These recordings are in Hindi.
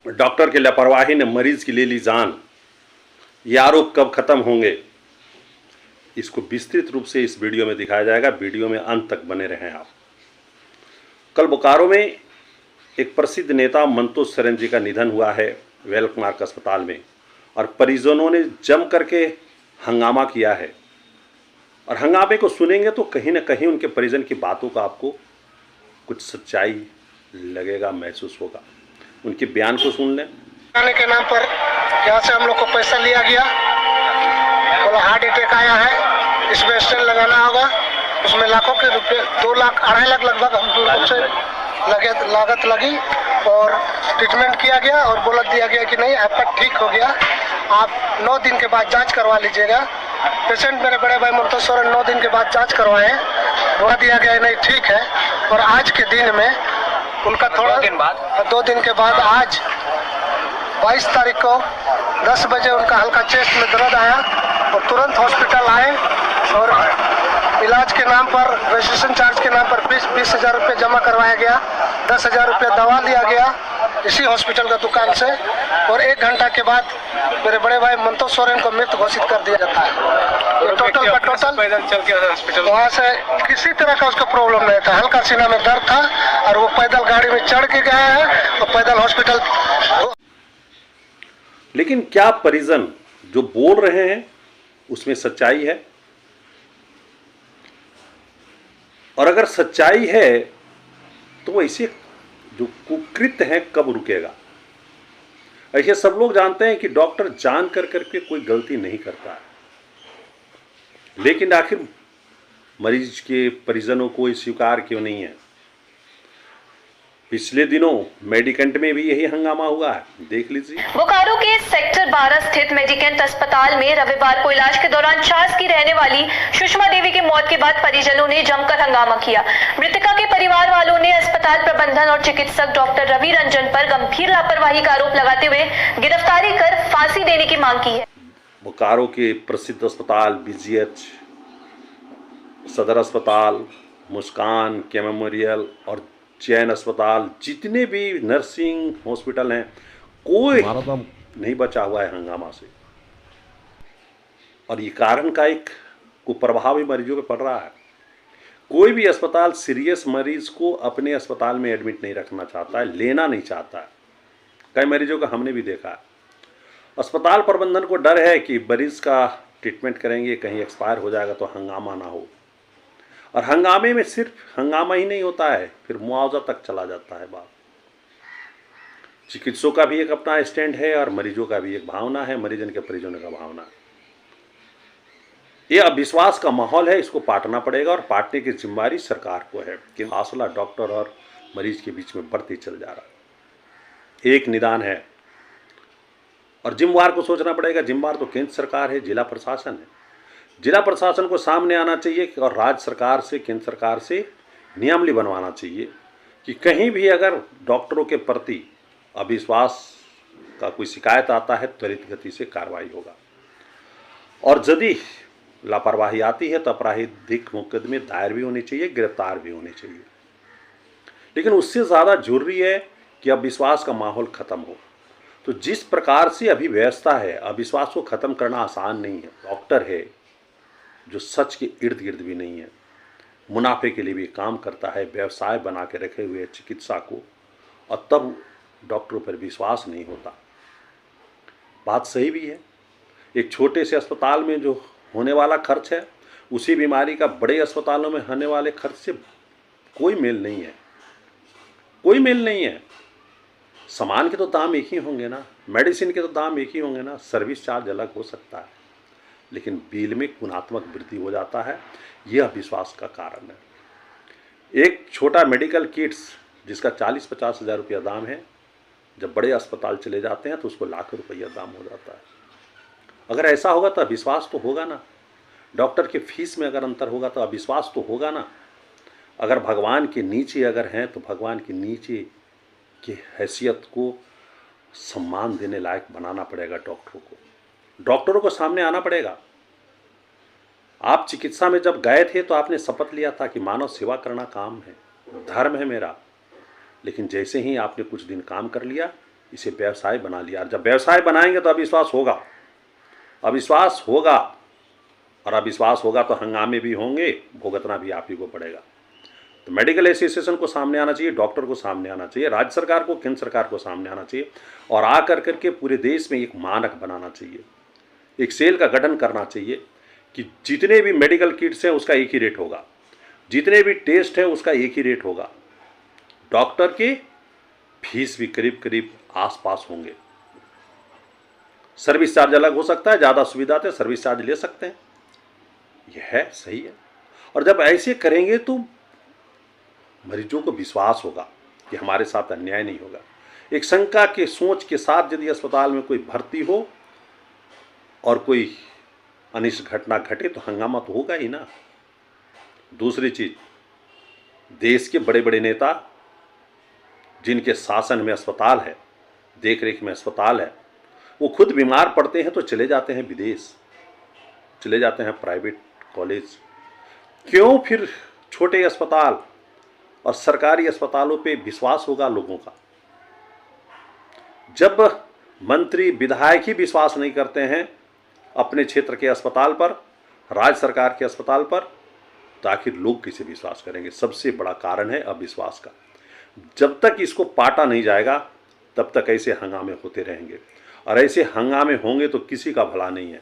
डॉक्टर की लापरवाही ने मरीज की ले ली जान। ये आरोप कब खत्म होंगे, इसको विस्तृत रूप से इस वीडियो में दिखाया जाएगा। वीडियो में अंत तक बने रहें आप। कल बोकारो में एक प्रसिद्ध नेता मंतोष सरन जी का निधन हुआ है वेलमार्क अस्पताल में, और परिजनों ने जम करके हंगामा किया है। और हंगामे को सुनेंगे तो कहीं ना कहीं उनके परिजन की बातों का आपको कुछ सच्चाई लगेगा, महसूस होगा। उनके बयान को सुन लें। के नाम पर यहाँ से हम लोग को पैसा लिया गया, बोला हार्ट अटैक आया है, इसमें स्टेंट लगाना होगा, उसमें लाखों के रुपए 2 लाख 2.5 लाख लगभग हम लोग से लागत लगी और ट्रीटमेंट किया गया और बोला दिया गया कि नहीं आपका ठीक हो गया, आप 9 दिन के बाद जांच करवा लीजिएगा। पेशेंट मेरे बड़े भाई मंतोष सोरेन 9 दिन के बाद जांच करवाए, बोला दिया गया नहीं ठीक है। और आज के दिन में उनका थोड़ा 2 दिन के बाद आज 22 तारीख को 10 बजे उनका हल्का चेस्ट में दर्द आया और तुरंत हॉस्पिटल आए और इलाज के नाम पर, रजिस्ट्रेशन चार्ज के नाम पर 20,000 रुपये जमा करवाया गया, 10,000 रुपये दवा लिया गया इसी हॉस्पिटल का दुकान से। और 1 घंटा के बाद मेरे बड़े भाई मंतोष सोरेन को मृत घोषित कर दिया जाता है। टोटल पैदल चल के हॉस्पिटल, वहाँ से किसी तरह का उसका प्रॉब्लम नहीं था, हल्का सीना में दर्द था और वो पैदल गाड़ी में चढ़ के गया है और पैदल हॉस्पिटल। लेकिन क्या परिजन जो बोल रहे हैं उसमें सच्चाई है? और अगर सच्चाई है तो ऐसे जो कुकृत्य है कब रुकेगा? ऐसे सब लोग जानते हैं कि डॉक्टर जान कर करके कोई गलती नहीं करता है, लेकिन आखिर मरीज के परिजनों को स्वीकार क्यों नहीं है? पिछले दिनों मेडिकेंट में भी यही हंगामा हुआ है, देख लीजिए। बोकारो के सेक्टर 12 स्थित मेडिकेंट अस्पताल में रविवार को इलाज के दौरान चास की रहने वाली सुषमा देवी की मौत के बाद परिजनों ने जमकर हंगामा किया। मृतका के परिवार वालों ने अस्पताल प्रबंधन और चिकित्सक डॉक्टर रवि रंजन पर गंभीर लापरवाही का आरोप लगाते हुए गिरफ्तारी कर फांसी देने की मांग की है। बोकारो के प्रसिद्ध अस्पताल बीजीएच, सदर अस्पताल, मुस्कान के मेमोरियल और चैन अस्पताल, जितने भी नर्सिंग हॉस्पिटल हैं, कोई नहीं बचा हुआ है हंगामा से। और ये कारण का एक कुप्रभाव भी मरीजों पे पड़ रहा है। कोई भी अस्पताल सीरियस मरीज को अपने अस्पताल में एडमिट नहीं रखना चाहता है, लेना नहीं चाहता है। कई मरीजों का हमने भी देखा है। अस्पताल प्रबंधन को डर है कि मरीज का ट्रीटमेंट करेंगे, कहीं एक्सपायर हो जाएगा तो हंगामा ना हो। और हंगामे में सिर्फ हंगामा ही नहीं होता है, फिर मुआवजा तक चला जाता है बात। चिकित्सकों का भी एक अपना स्टैंड है और मरीजों का भी एक भावना है, मरीजन के परिजनों का भावना है। ये अविश्वास का माहौल है, इसको पाटना पड़ेगा और पाटने की जिम्मेदारी सरकार को है कि फासला डॉक्टर और मरीज के बीच में बढ़ते चल जा रहा है। एक निदान है और जिम्मेवार को सोचना पड़ेगा। जिम्मेवार तो केंद्र सरकार है, जिला प्रशासन है। जिला प्रशासन को सामने आना चाहिए और राज्य सरकार से, केंद्र सरकार से नियमावली बनवाना चाहिए कि कहीं भी अगर डॉक्टरों के प्रति अविश्वास का कोई शिकायत आता है, त्वरित गति से कार्रवाई होगा। और यदि लापरवाही आती है तो आपराधिक मुकदमे दायर भी होने चाहिए, गिरफ्तार भी होने चाहिए। लेकिन उससे ज़्यादा जरूरी है कि अविश्वास का माहौल खत्म हो। तो जिस प्रकार से अभी व्यवस्था है, अविश्वास को ख़त्म करना आसान नहीं है। डॉक्टर है जो सच के इर्द गिर्द भी नहीं है, मुनाफे के लिए भी काम करता है, व्यवसाय बना के रखे हुए चिकित्सा को, और तब डॉक्टरों पर विश्वास नहीं होता। बात सही भी है। एक छोटे से अस्पताल में जो होने वाला खर्च है, उसी बीमारी का बड़े अस्पतालों में होने वाले खर्च से कोई मेल नहीं है, कोई मेल नहीं है। सामान के तो दाम एक ही होंगे ना, मेडिसिन के तो दाम एक ही होंगे ना, सर्विस चार्ज अलग हो सकता है, लेकिन बिल में गुणात्मक वृद्धि हो जाता है। यह अविश्वास का कारण है। एक छोटा मेडिकल किट्स जिसका 40-50 हज़ार रुपया दाम है, जब बड़े अस्पताल चले जाते हैं तो उसको लाखों रुपया दाम हो जाता है। अगर ऐसा होगा तो अविश्वास तो होगा ना। डॉक्टर के फीस में अगर अंतर होगा तो अविश्वास तो होगा ना। अगर भगवान के नीचे अगर हैं तो भगवान के नीचे की हैसियत को सम्मान देने लायक बनाना पड़ेगा डॉक्टरों को। डॉक्टरों को सामने आना पड़ेगा। आप चिकित्सा में जब गए थे तो आपने शपथ लिया था कि मानव सेवा करना काम है, धर्म है मेरा। लेकिन जैसे ही आपने कुछ दिन काम कर लिया इसे व्यवसाय बना लिया। और जब व्यवसाय बनाएंगे तो अविश्वास होगा, अविश्वास होगा, और अविश्वास होगा तो हंगामे भी होंगे, भुगतना भी आप ही को पड़ेगा। तो मेडिकल एसोसिएशन को सामने आना चाहिए, डॉक्टर को सामने आना चाहिए, राज्य सरकार को, केंद्र सरकार को सामने आना चाहिए, और आकर करके पूरे देश में एक मानक बनाना चाहिए, एक सेल का गठन करना चाहिए कि जितने भी मेडिकल किट्स हैं उसका एक ही रेट होगा, जितने भी टेस्ट हैं उसका एक ही रेट होगा, डॉक्टर की फीस भी करीब करीब आसपास होंगे, सर्विस चार्ज अलग हो सकता है, ज़्यादा सुविधा थे सर्विस चार्ज ले सकते हैं, यह है सही है। और जब ऐसे करेंगे तो मरीजों को विश्वास होगा कि हमारे साथ अन्याय नहीं होगा। एक शंका के सोच के साथ यदि अस्पताल में कोई भर्ती हो और कोई अनिष्ट घटना घटे तो हंगामा तो होगा ही ना। दूसरी चीज, देश के बड़े बड़े नेता जिनके शासन में अस्पताल है, देख रेख में अस्पताल है, वो खुद बीमार पड़ते हैं तो चले जाते हैं विदेश, चले जाते हैं प्राइवेट कॉलेज। क्यों फिर छोटे अस्पताल और सरकारी अस्पतालों पे विश्वास होगा लोगों का? जब मंत्री विधायक ही विश्वास नहीं करते हैं अपने क्षेत्र के अस्पताल पर, राज्य सरकार के अस्पताल पर, तो आखिर लोग किसे विश्वास करेंगे? सबसे बड़ा कारण है अविश्वास का। जब तक इसको पाटा नहीं जाएगा तब तक ऐसे हंगामे होते रहेंगे, और ऐसे हंगामे होंगे तो किसी का भला नहीं है।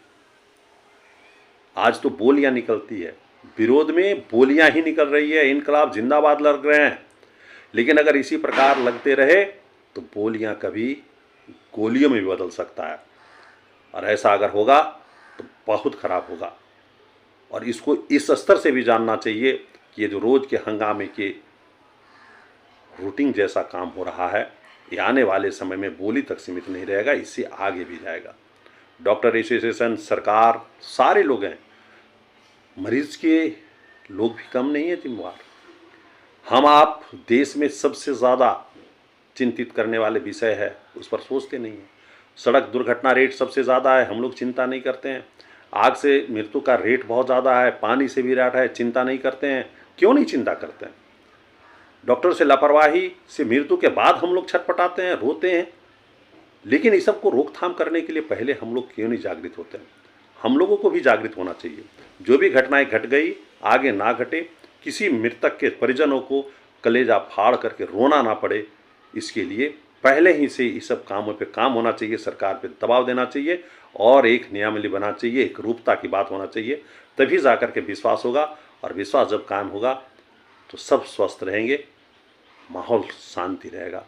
आज तो बोलियां निकलती है, विरोध में बोलियां ही निकल रही है, इनकलाब जिंदाबाद लग रहे हैं, लेकिन अगर इसी प्रकार लगते रहे तो बोलियां कभी गोलियों में भी बदल सकता है, और ऐसा अगर होगा तो बहुत खराब होगा। और इसको इस स्तर से भी जानना चाहिए कि ये जो रोज के हंगामे के रूटीन जैसा काम हो रहा है, ये आने वाले समय में बोली तक सीमित नहीं रहेगा, इससे आगे भी जाएगा। डॉक्टर एसोसिएशन, सरकार, सारे लोग हैं, मरीज के लोग भी कम नहीं है जिम्मेवार। हम आप देश में सबसे ज़्यादा चिंतित करने वाले विषय है उस पर सोचते नहीं हैं। सड़क दुर्घटना रेट सबसे ज़्यादा है, हम लोग चिंता नहीं करते हैं। आग से मृत्यु का रेट बहुत ज़्यादा है, पानी से भी रेट है, चिंता नहीं करते हैं। क्यों नहीं चिंता करते हैं? डॉक्टर से लापरवाही से मृत्यु के बाद हम लोग छटपटाते हैं, रोते हैं, लेकिन इस सब को रोकथाम करने के लिए पहले हम लोग क्यों नहीं जागृत होते हैं? हम लोगों को भी जागृत होना चाहिए। जो भी घटनाएं घट गई आगे ना घटे, किसी मृतक के परिजनों को कलेजा फाड़ करके रोना ना पड़े, इसके लिए पहले ही से इस सब कामों पे काम होना चाहिए, सरकार पे दबाव देना चाहिए, और एक नियमावली बनाना चाहिए, एक रूपता की बात होना चाहिए, तभी जाकर के विश्वास होगा। और विश्वास जब कायम होगा तो सब स्वस्थ रहेंगे, माहौल शांति रहेगा।